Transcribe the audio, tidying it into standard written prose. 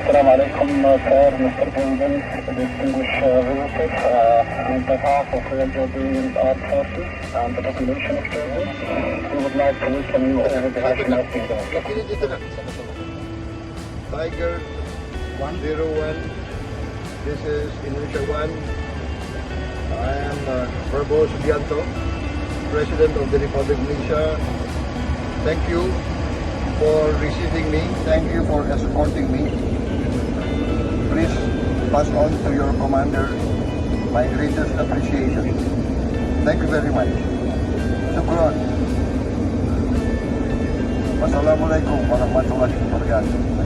Assalamu alaikum, sir, Mr. President, distinguished visitors. On behalf of the Jordanian Armed Forces and the population of Jordan, we would like to welcome you over the National Kingdom. Tiger 101, this is Indonesia 1. I am Prabowo Subianto, President of the Republic of Indonesia. Thank you for receiving me. Thank you for escorting me. Please pass on to your commander my greatest appreciation. Thank you very much. Shukran. Wassalamualaikum warahmatullahi wabarakatuh.